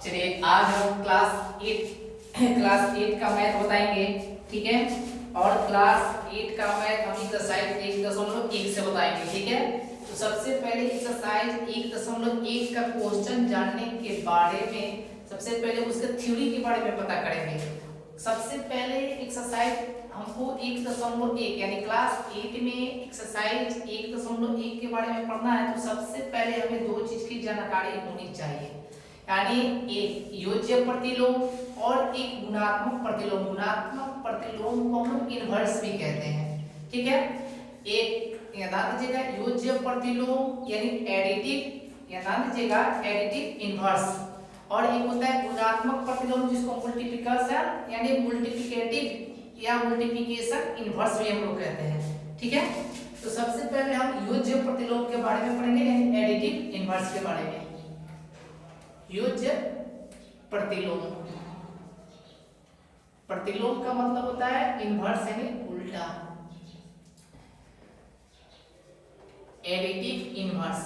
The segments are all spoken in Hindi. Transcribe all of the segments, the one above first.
चलिए आज हम क्लास 8 का मैथ बताएंगे, ठीक है। और क्लास 8 का मैथ हम एक्सरसाइज 1.1 से बताएंगे, ठीक है। तो सबसे पहले एक्सरसाइज 1.1 का क्वेश्चन जानने के बारे में सबसे पहले उसके थ्योरी के बारे में पता करेंगे। सबसे पहले एक्सरसाइज हमको 1.1 यानी क्लास 8 में एक्सरसाइज 1.1 के बारे में पढ़ना है। तो सबसे पहले हमें दो चीज की जानकारी होनी चाहिए, यानी एक योज्य प्रतिलोम और एक गुणात्मक प्रतिलोम। गुणात्मक प्रतिलोम को हम लोग इनवर्स भी कहते हैं, ठीक है। एक याद दीजिएगा योज्य प्रतिलोम यानी एडिटिव, याद दीजिएगा एडिटिव इनवर्स, और एक होता है गुणात्मक प्रतिलोम जिसको मल्टीप्लिकेशन यानी मल्टीप्लिकेटिव या मल्टीप्लिकेशन इनवर्स भी हम लोग कहते हैं, ठीक है। तो सबसे पहले हम योज्य प्रतिलोम के बारे में पढ़ेंगे यानी एडिटिव इनवर्स के बारे में। योज्य प्रतिलोम, प्रतिलोम का मतलब होता है इनवर्स यानी उल्टा, एडिटिव इनवर्स।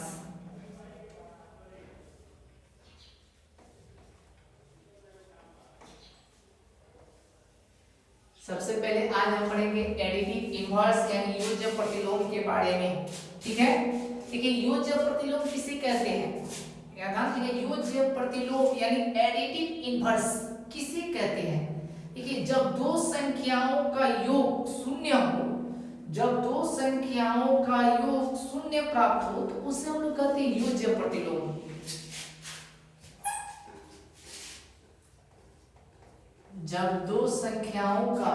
सबसे पहले आज हम पढ़ेंगे एडिटिव इनवर्स यानी योज्य प्रतिलोम के बारे में, ठीक है। देखिए योज्य प्रतिलोम किसे कहते हैं, योज्य प्रतिलोम यानी एडिटिव इनवर्स किसे कहते हैं। देखिए जब दो संख्याओं का योग शून्य हो, जब दो संख्याओं का योग शून्य प्राप्त हो तो उसे हम लोग कहते हैं योज्य प्रतिलोम। जब दो संख्याओं का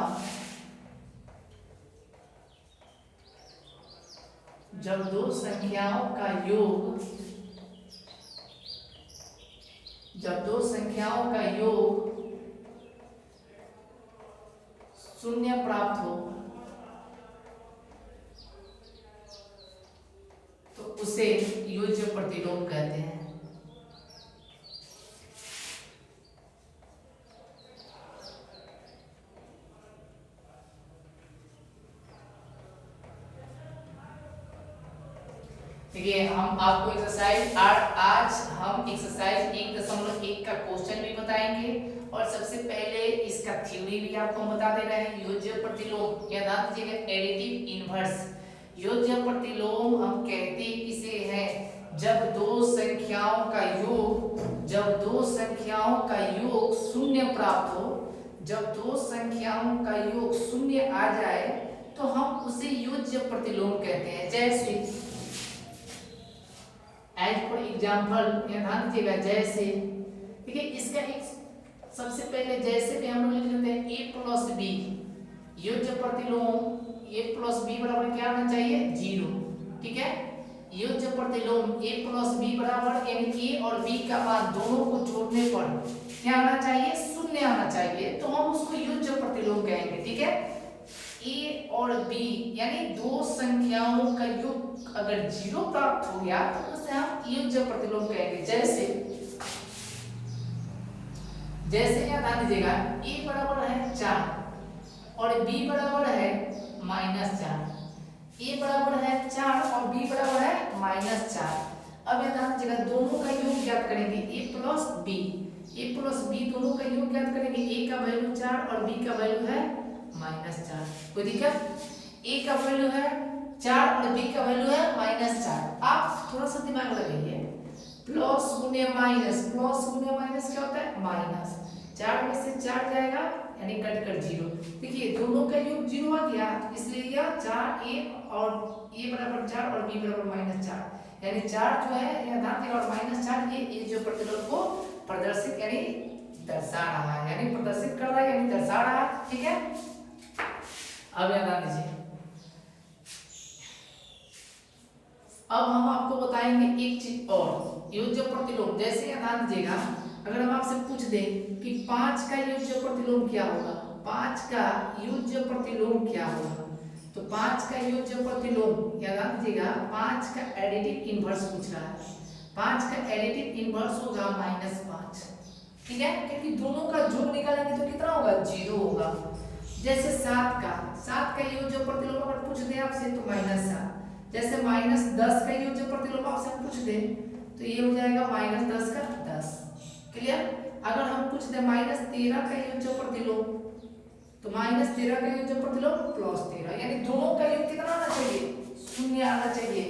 योग, जब दो संख्याओं का योग शून्य प्राप्त हो तो उसे योज्य प्रतिलोम कहते हैं। देखिए हम आपको एक्सरसाइज आज हम एक्सरसाइज 1.1 का क्वेश्चन भी बताएंगे और सबसे पहले इसका थ्योरी भी आपको बता दे रहे हैं। योज्य प्रतिलोम याद दीजिएगा एडिटिव इनवर्स। योज्य प्रतिलोम हम कहते किसे हैं, जब दो संख्याओं का योग शून्य प्राप्त हो, जब दो संख्याओं का योग शून्य आ जाए तो हम उसे योज्य प्रतिलोम कहते हैं। जैसे एज फॉर एग्जाम्पल ध्यान दीजिएगा, जैसे ठीक है इसका एक सबसे पहले जैसे पे हम लोग लिख लेते हैं a प्लस बी, योज्य प्रतिलोम a प्लस बी बराबर क्या आना चाहिए 0, ठीक है। योज्य प्रतिलोम a प्लस बी बराबर यानी a और b का मान दोनों को जोड़ने पर क्या आना चाहिए, शून्य आना चाहिए, तो हम उसको योज्य प्रतिलोम कहेंगे, ठीक है। a और b यानी दो संख्याओं का योग अगर 0 प्राप्त हो गया तो उसे हम योज्य प्रतिलोम कहेंगे। जैसे याद आ दीजिएगा a बराबर है 4 और b बराबर है -4, a बराबर है 4 और b बराबर है -4। अब याद आ दीजिएगा दोनों का योग ज्ञात करेंगे a प्लस b दोनों का योग ज्ञात करेंगे। a का वैल्यू 4 और b का वैल्यू है -4, कोई दिक्कत। a का वैल्यू है 4 और b का वैल्यू है -4। आप थोड़ा सा दिमाग लगाइए, प्लस गुने माइनस क्या होता है माइनस, 4 में से 4 जाएगा यानी कट कर 0। देखिए दोनों का योग 0 आ गया, इसलिए यह 4a और a बराबर 4 और b बराबर -4 यानी 4 जो है यह धात और -4 ये जो प्रतिलोम को प्रदर्शित यानी दर्शा रहा है, यानी प्रदर्शित कर रहा है यानी दर्शा रहा है, ठीक है। अब याद आ लीजिए, अब हम आपको बताएंगे एक चीज और, योज्य प्रतिलोम। जैसे याद आ दीजिएगा अगर हम आपसे पूछ दें कि 5 का योज्य प्रतिलोम क्या होगा, 5 का योज्य प्रतिलोम क्या होगा, तो 5 का योज्य प्रतिलोम याद आ दीजिएगा 5 का एडिटिव इनवर्स पूछ रहा है। 5 का एडिटिव इनवर्स होगा -5, ठीक है, क्योंकि दोनों का जोड़ निकालेंगे तो कितना होगा 0 होगा। जैसे 7 का योज्य प्रतिलोम अगर पूछ दे आपसे तो -7, जैसे -10 का योज्य प्रतिलोम आपसे पूछ दे तो ये हो जाएगा -10 का 10, क्लियर। पूछ दे -13 का योज्य प्रतिलोम, तो -13 का योज्य प्रतिलोम +13, यानी दोनों का योग कितना आना चाहिए, 0 आना चाहिए,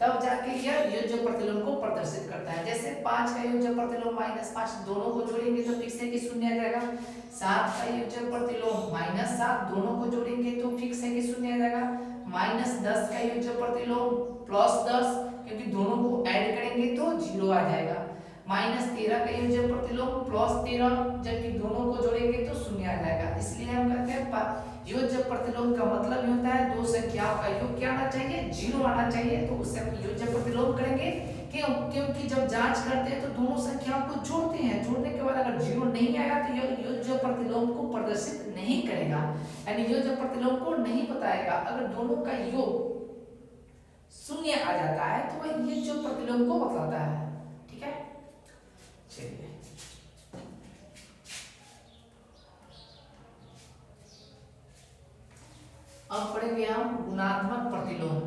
तब जाके यह योज्य प्रतिलोम को प्रदर्शित करता है। जैसे 5 का योज्य प्रतिलोम -5, दोनों को जोड़ेंगे तो फिक्स है कि 0 आ जाएगा। 7 का योज्य प्रतिलोम -7, दोनों को जोड़ेंगे तो फिक्स है कि 0 आ जाएगा। -10 का योज्य प्रतिलोम +10, क्योंकि दोनों को ऐड करेंगे तो 0 आ जाएगा। -13 का योज्य प्रतिलोम +13, जबकि दोनों को जोड़ेंगे तो 0 आ जाएगा। इसलिए हम कहते हैं योज्य प्रतिलोम का मतलब होता है दो संख्याओं का योग क्या आना चाहिए, 0 आना चाहिए, तो उससे हम योज्य प्रतिलोम करेंगे। क्यों? क्योंकि जब जांच करते हैं तो दोनों संख्याओं को जोड़ते हैं, जोड़ने के बाद अगर 0 नहीं आया तो यह योज्य प्रतिलोम को प्रदर्शित नहीं करेगा, यानी योज्य प्रतिलोम को नहीं बताएगा। अगर दोनों का योग 0 आ जाता है तो वह योज्य प्रतिलोम को बतलाता है। ठीक है, चलिए अब पढ़ेंगे हम गुणात्मक प्रतिलोम।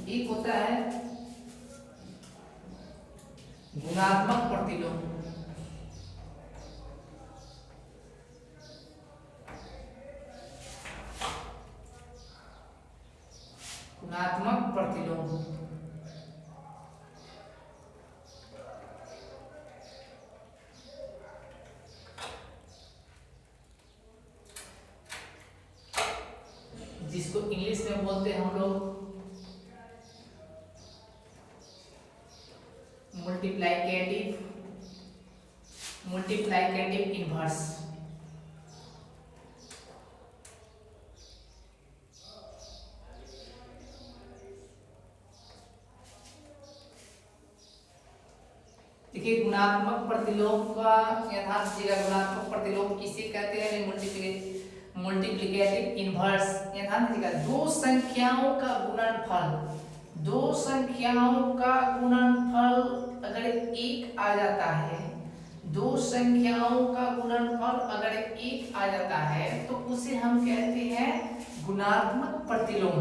एक होता है गुणात्मक प्रतिलोम, गुणात्मक प्रतिलोम जिसको इंग्लिश में बोलते हैं हम लोग मल्टीप्लिकेटिव इनवर्स। देखिए गुणात्मक प्रतिलोम का ध्यान दीजिएगा, गुणात्मक प्रतिलोम किसे कहते हैं, मल्टीप्लिकेटिव इनवर्स। ध्यान दीजिएगा, दो संख्याओं का गुणनफल, दो संख्याओं का गुणनफल अगर 1 आ जाता है, दो संख्याओं का गुणनफल अगर 1 आ जाता है तो उसे हम कहते हैं गुणात्मक प्रतिलोम।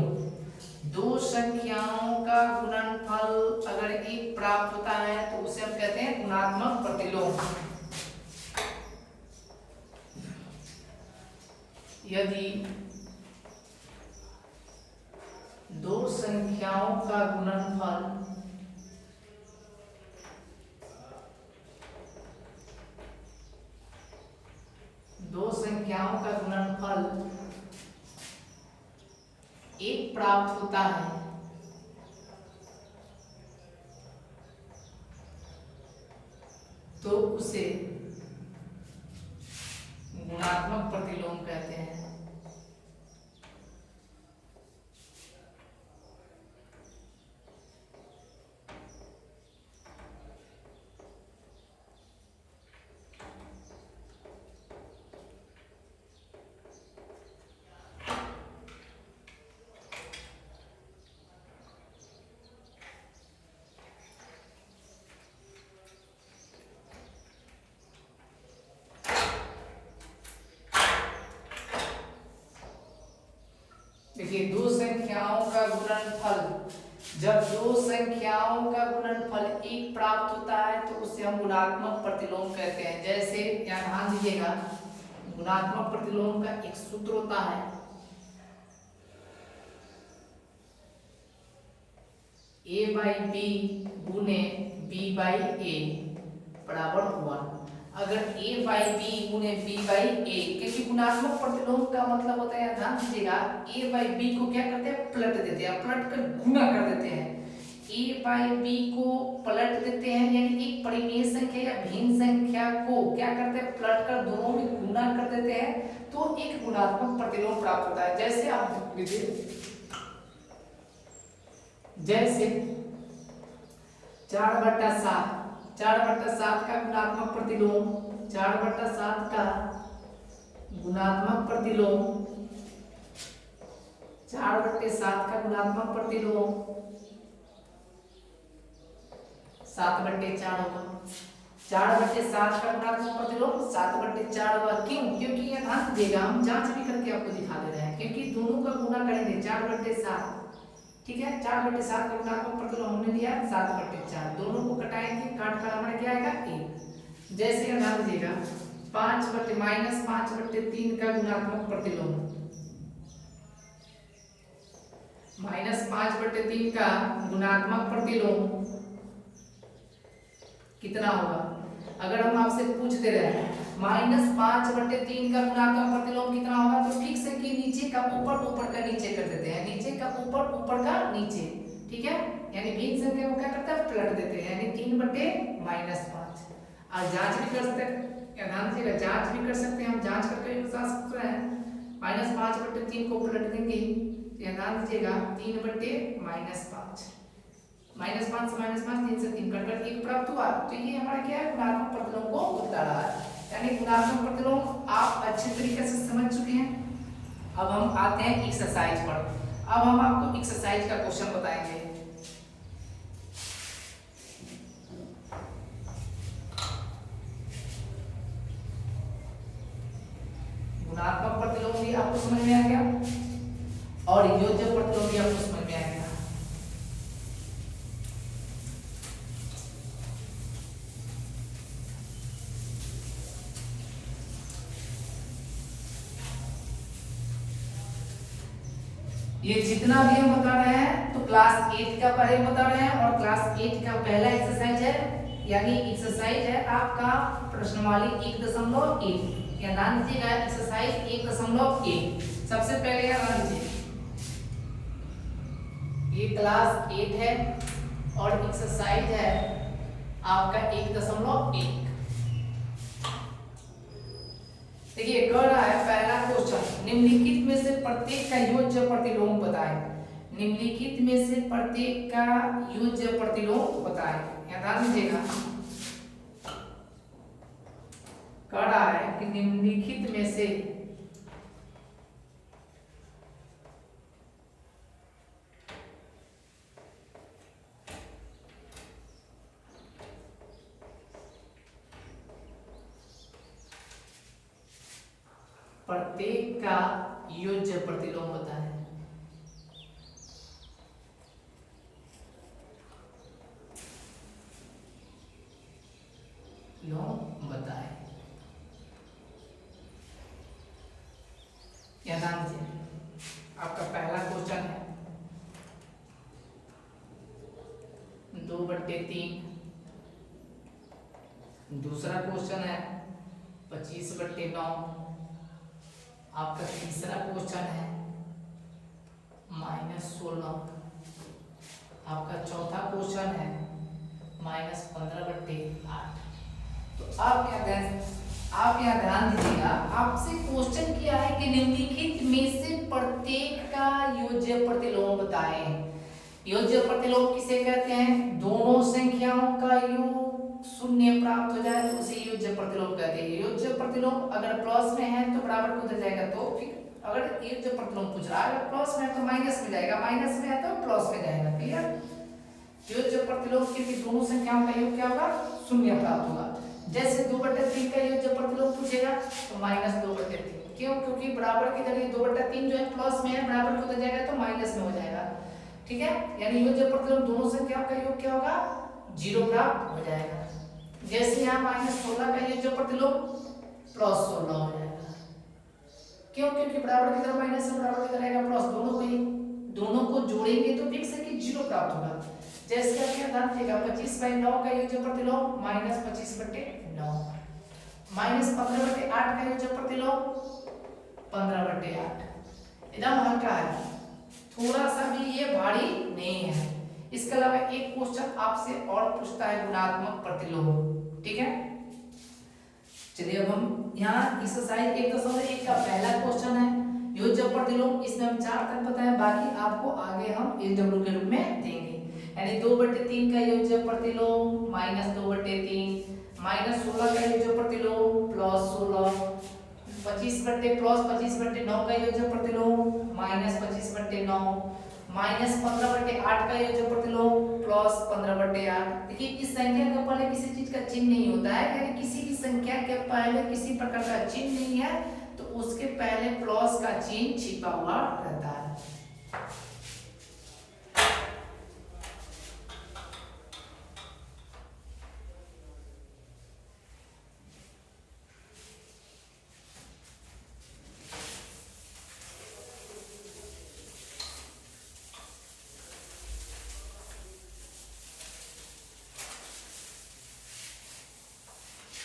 दो संख्याओं का गुणनफल अगर 1 प्राप्त होता है तो उसे हम कहते हैं गुणात्मक प्रतिलोम। यदि दो संख्याओं का गुणनफल एक प्राप्त होता है तो उसे गुणात्मक प्रतिलोम कहते हैं। देखिए दो संख्याओं का गुणनफल, जब दो संख्याओं का गुणनफल 1 प्राप्त होता है तो उसे हम गुणात्मक प्रतिलोम कहते हैं। जैसे यहाँ ध्यान दीजिएगा, गुणात्मक प्रतिलोम का एक सूत्र होता है a/b गुने b/a बराबर 1। अगर a/b गुने b/a, क्योंकि गुणात्मक प्रतिलोम का मतलब होता है, ध्यान दीजिएगा, a/b को क्या करते हैं, पलट देते हैं, पलट कर गुना कर देते हैं। a/b को पलट देते हैं, यानी एक परिमेय संख्या या भिन्न संख्या को क्या करते हैं, पलट कर दोनों में गुना कर देते हैं, तो एक गुणात्मक प्रतिलोम प्राप्त होता है। जैसे आप लीजिए, जैसे 4/7 का गुणात्मक प्रतिलोम, 4/7 का गुणात्मक प्रतिलोम 4/7 का गुणात्मक प्रतिलोम 7/4 होगा। 4/7 का गुणात्मक प्रतिलोम 7/4 होगा। क्यों? क्योंकि ये ध्यान देगा, हम जांच भी करके आपको दिखा दे रहे हैं, क्योंकि दोनों का गुणा करेंगे 4/7। ठीक है, 4/7 का गुणात्मक प्रतिलोम हमने लिया 7/4, दोनों को घटाएंगे, काट कर हमारा क्या आएगा 1। जैसे ध्यान दीजिएगा 5/3 का गुणात्मक प्रतिलोम, -5/3 का गुणात्मक प्रतिलोम कितना होगा? अगर हम आपसे पूछते रहे -5/3 का गुणात्मक प्रतिलोम कितना होगा, तो ठीक से कि नीचे का ऊपर, ऊपर का नीचे कर देते हैं, नीचे का ऊपर, ऊपर का नीचे। ठीक है, यानी भिन्न संख्या को क्या करते हैं, पलट देते हैं, यानी 3/-5। और जांच भी कर सकते हैं, ध्यान दीजिएगा, जांच भी कर सकते हैं, हम जांच करके भी बता सकते हैं। -5/3 को पलट देंगे, ध्यान दीजिएगा 3/-5, -5 से -5, 3 से 3 कटकर 1 प्राप्त हुआ। तो ये हमारा क्या है, गुणात्मक प्रतिलोम को बता रहा है, यानी गुणात्मक प्रतिलोम आप अच्छे तरीके से समझ चुके हैं। अब हम आते हैं एक्सरसाइज पर। अब हम आपको एक्सरसाइज का क्वेश्चन बताएंगे। गुणात्मक प्रतिलोम भी आपको समझ में आ गया और योज्य प्रतिलोम भी आपको समझ में आ गया। ये जितना भी हम बता रहे हैं तो क्लास 8 का बारे में बता रहे हैं, और क्लास 8 का पहला एक्सरसाइज है, यानी एक्सरसाइज है आपका प्रश्नवाली 1.1, या ध्यान दीजिएगा एक्सरसाइज 1.1। सबसे पहले ध्यान दीजिए, ये क्लास 8 है और एक्सरसाइज है आपका 1.1। देखिए कह रहा है पहला क्वेश्चन, निम्नलिखित में से प्रत्येक का योज्य प्रतिलोम बताएं। निम्नलिखित में से प्रत्येक का योज्य प्रतिलोम बताएं, ध्यान दीजिएगा। कह रहा है कि निम्नलिखित में से प्रत्येक का योज्य प्रतिलोम बताएं। लोम बताएं, या ध्यान दीजिए आपका पहला क्वेश्चन है 2/3। दूसरा क्वेश्चन है 25/9। आपका तीसरा क्वेश्चन है -16। आपका चौथा क्वेश्चन है -15/8। तो आप यहाँ ध्यान दीजिएगा, आपसे क्वेश्चन किया है कि निम्नलिखित में से प्रत्येक का योज्य प्रतिलोम बताएं। योज्य प्रतिलोम किसे कहते हैं? दोनों संख्याओं का योग शून्य प्राप्त हो जाए तो उसे योज्य प्रतिलोम कहते हैं। योज्य प्रतिलोम अगर प्लस में है तो बराबर को उधर जाएगा, तो फिर अगर योज्य प्रतिलोम पूछ रहा है, अगर प्लस में है तो माइनस में जाएगा, माइनस में है तो प्लस में जाएगा। क्लियर? योज्य प्रतिलोम क्योंकि दोनों संख्याओं का योग क्या होगा? शून्य प्राप्त होगा। जैसे 2/3 का योज्य प्रतिलोम पूछेगा तो -2/3। क्यों? क्योंकि बराबर की जगह 2/3 जो है प्लस में है, बराबर को उधर जाएगा तो माइनस में हो जाएगा। ठीक है, यानी योज्य प्रतिलोम दोनों संख्याओं का योग क्या होगा? 0 प्राप्त हो जाएगा। जैसे यहाँ -16 का योज्य प्रतिलोम +16 हो जाएगा। क्यों? क्योंकि बराबर की तरफ माइनस है, बराबर की तरफ आएगा प्लस, दोनों को जोड़ेंगे तो फिक्स है कि 0 प्राप्त होगा। जैसे आप यहाँ ध्यान दीजिएगा 25/9 का योज्य प्रतिलोम -25/9, -15/8 का योज्य प्रतिलोम 15/8। एकदम हल्का है, थोड़ा सा भी ये भारी नहीं है। इसके अलावा एक क्वेश्चन आपसे और पूछता है गुणात्मक प्रतिलोम। ठीक है, चलिए अब हम यहाँ एक्सरसाइज 1.1 का पहला क्वेश्चन है योज्य प्रतिलोम। इसमें हम 4 तक बताए, बाकी आपको आगे हम एलडब्ल्यू के रूप में देंगे। यानी 2/3 का योज्य प्रतिलोम -2/3, -16 का योज्य प्रतिलोम +16, 25/+25/9 का योजक प्रतिलोम -25/9, -15/8 का योजक प्रतिलोम +15/8। देखिए इस संख्या के पहले किसी चीज का चिन्ह नहीं होता है, यानी किसी भी संख्या के पहले किसी प्रकार का चिन्ह नहीं है तो उसके पहले प्लस का चिन्ह छिपा हुआ रहता है।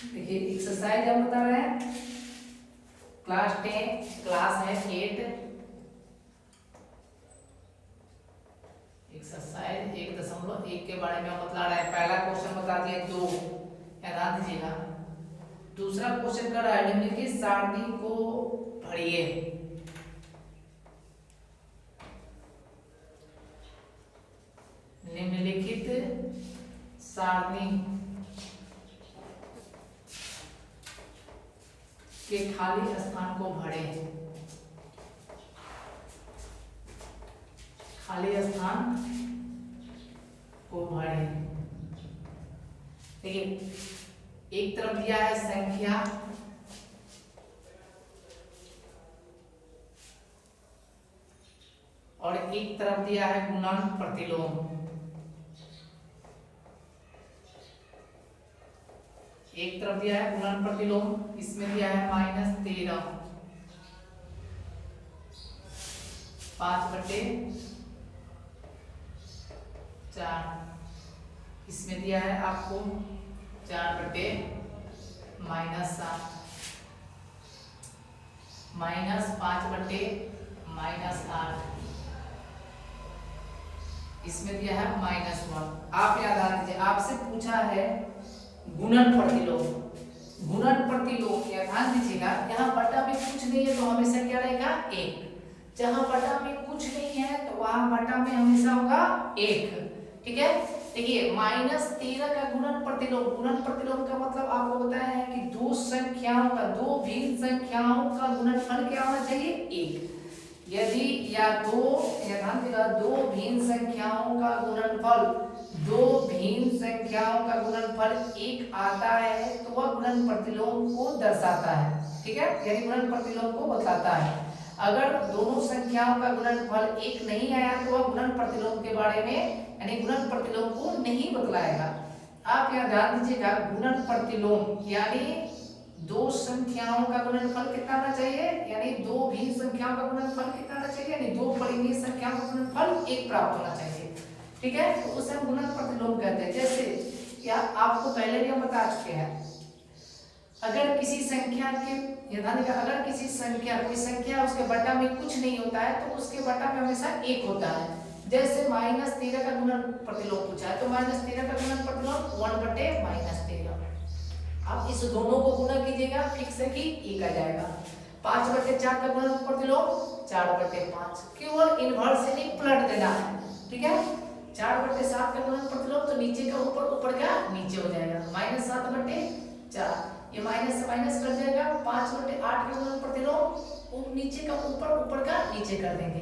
देखिए एक्सरसाइज हम बता रहे हैं, क्लास 10 क्लास है 8, एक्सरसाइज 1.1 के बारे में हम बता रहे हैं। पहला क्वेश्चन बता दिया 2, याद दीजिएगा। दूसरा क्वेश्चन कर रहा है निम्नलिखित सारणी को भरिए। निम्नलिखित सारणी के खाली स्थान को भरें। खाली स्थान को भरें। देखिए एक तरफ दिया है संख्या और एक तरफ दिया है गुणन प्रतिलोम। एक तरफ दिया है गुणन प्रतिलोम, इसमें दिया है -13 5/4, इसमें दिया है आपको 4/-7 -5/-8, इसमें दिया है -1। आप याद आ दीजिए, आपसे पूछा है गुणन प्रतिलोम। गुणन प्रतिलोम क्या ध्यान दीजिएगा, यहाँ बटा में कुछ नहीं है तो हमेशा क्या रहेगा 1, जहां बटा में कुछ नहीं है तो वहां बटा में हमेशा होगा 1। ठीक है, देखिए -13 का गुणन प्रतिलोम। गुणन प्रतिलोम का मतलब आपको बताया है कि दो संख्याओं का, दो भिन्न संख्याओं का गुणनफल क्या होना चाहिए 1। यदि या दो, ध्यान दीजिएगा, दो भिन्न संख्याओं का गुणनफल, दो भिन्न संख्याओं का गुणनफल 1 आता है तो वह गुणन प्रतिलोम को दर्शाता है। ठीक है, यानी गुणन प्रतिलोम को बताता है। अगर दोनों संख्याओं का गुणनफल 1 नहीं आया तो वह गुणन प्रतिलोम के बारे में, यानी गुणन प्रतिलोम को नहीं बतलाएगा। आप यहाँ ध्यान दीजिएगा, गुणन प्रतिलोम यानी दो संख्याओं का गुणनफल कितना होना चाहिए, यानी दो भिन्न संख्याओं का गुणनफल कितना होना चाहिए, यानी दो परिमेय संख्याओं का गुणनफल 1 प्राप्त होना चाहिए। ठीक है, तो उसे हम गुणन प्रतिलोम कहते हैं। जैसे या आपको पहले भी हम बता चुके हैं, अगर किसी संख्या के, अगर किसी संख्या, कोई संख्या उसके बटा में कुछ नहीं होता है तो उसके बटा में हमेशा 1 होता है। जैसे -13 का गुणन प्रतिलोम पूछा है तो -13 का गुणन प्रतिलोम 1/-13। अब इस दोनों को गुणा कीजिएगा, फिक्स है कि 1 आ जाएगा। 5/4 का गुणन प्रतिलोम 4/5, केवल इनवर्स यानी पलट देना है। ठीक है, 4/7 का गुणन प्रतिलोम तो नीचे का ऊपर, ऊपर का नीचे हो जाएगा, -7/4, ये माइनस से माइनस कर जाएगा। 5/8 का गुणन प्रतिलोम नीचे का ऊपर, ऊपर का नीचे कर देंगे।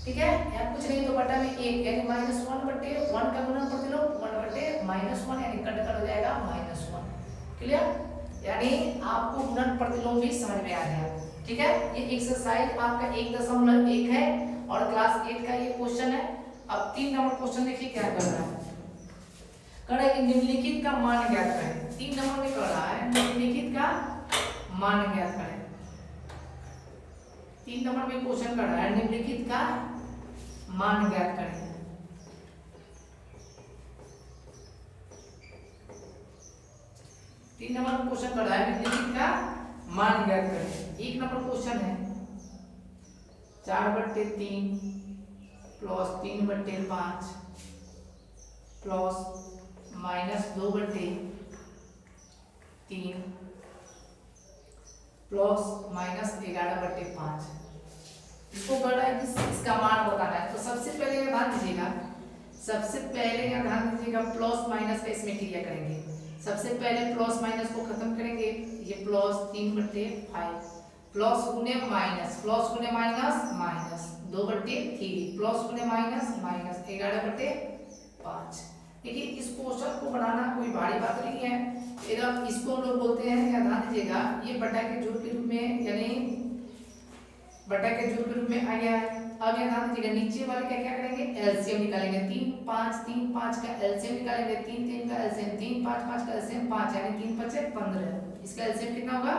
ठीक है, यहाँ कुछ नहीं तो बटा में 1, यानी -1/1 का गुणन प्रतिलोम 1/-1 यानी कट हो जाएगा -1। क्लियर, यानी आपको गुणन प्रतिलोम भी समझ में आ गया। ठीक है, ये एक्सरसाइज आपका 1.1 है और क्लास 8 का ये क्वेश्चन है। अब 3 नंबर क्वेश्चन देखिए क्या कर रहा है, कह रहा है कि निम्नलिखित का मान ज्ञात करें। 3 नंबर में कह रहा है निम्नलिखित का मान ज्ञात करें। 3 नंबर में क्वेश्चन कर रहा है निम्नलिखित का मान ज्ञात करें। तीन नंबर क्वेश्चन कर रहा है निम्नलिखित का मान ज्ञात करें। 1 नंबर क्वेश्चन है 4/3 प्लस 3/5 प्लस -2/3 प्लस -11/5। इसको कर रहा है कि इसका मान बताना है। तो सबसे पहले ये ध्यान दीजिएगा, सबसे पहले यहाँ ध्यान दीजिएगा प्लस माइनस का इसमें क्रिया करेंगे। सबसे पहले प्लस माइनस को खत्म करेंगे, ये प्लस 3/5 प्लस गुने माइनस, प्लस गुने माइनस माइनस 2/3 प्लस गुने माइनस माइनस 11/5। देखिए इस क्वेश्चन को बनाना कोई भारी बात नहीं है। इधर इसको हम लोग बोलते हैं, या ध्यान दीजिएगा, ये बटा के जोड़ के रूप में, यानी बटा के जोड़ के रूप में आ गया है। अब यहाँ ध्यान दीजिएगा, नीचे वाले का क्या करेंगे, एलसीएम निकालेंगे। 3 5 का एलसीएम निकालेंगे। 3 3 का एलसीएम 3, 5 5 का एलसीएम 5, यानी 3 5 15। इसका एलसीएम कितना होगा,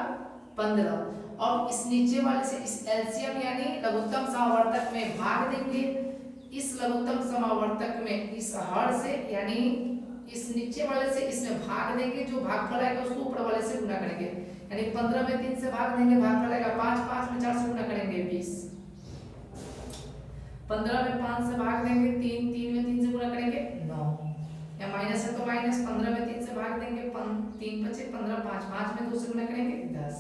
15। और इस नीचे वाले से इस एलसीएम यानी लघुत्तम समावर्तक में भाग देंगे। इस लघुत्तम समावर्तक में इस हर से, यानी इस नीचे वाले से इसमें भाग देंगे। जो भागफल आएगा उसको ऊपर वाले से गुना करेंगे, यानी 15 में 3 से भाग देंगे, भागफल आएगा 5, 5 में 4 से गुना करेंगे 20। 15 में 5 से भाग देंगे, 3 3 में 3 से गुना करेंगे 9। या माइनस है तो माइनस, 15 में 3 से भाग देंगे, 3 बचे 15, 5 5 में 2 से गुना करेंगे 10।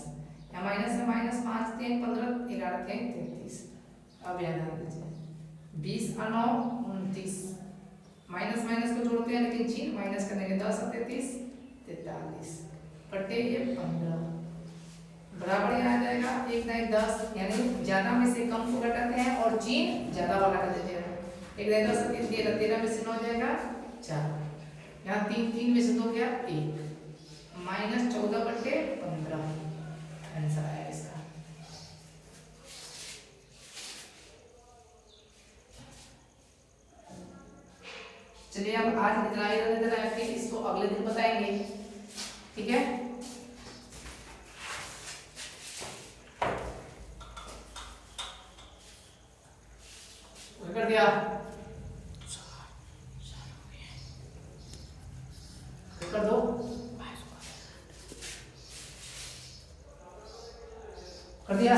या माइनस है माइनस, 5 3 15, 11 3 33। अब याद आ दीजिए 20 और 9 29। माइनस माइनस को जोड़ते हैं लेकिन चिन्ह माइनस करने के 10 और 33 43 बटे ये 15 बराबर आ जाएगा 1 9 10, यानी ज्यादा में से कम को घटाते हैं और चिन्ह ज्यादा वाला कर देते हैं। 1 9 10 3 13, 13 में से 9 जाएगा 4, यहाँ 3 3 में से 2 गया 1, माइनस 14/15 आंसर आया इसका। चलिए अब आज इतना ही रहने देना है, फिर इसको अगले दिन बताएंगे, ठीक है। कर दिया, कर दो, कर दिया।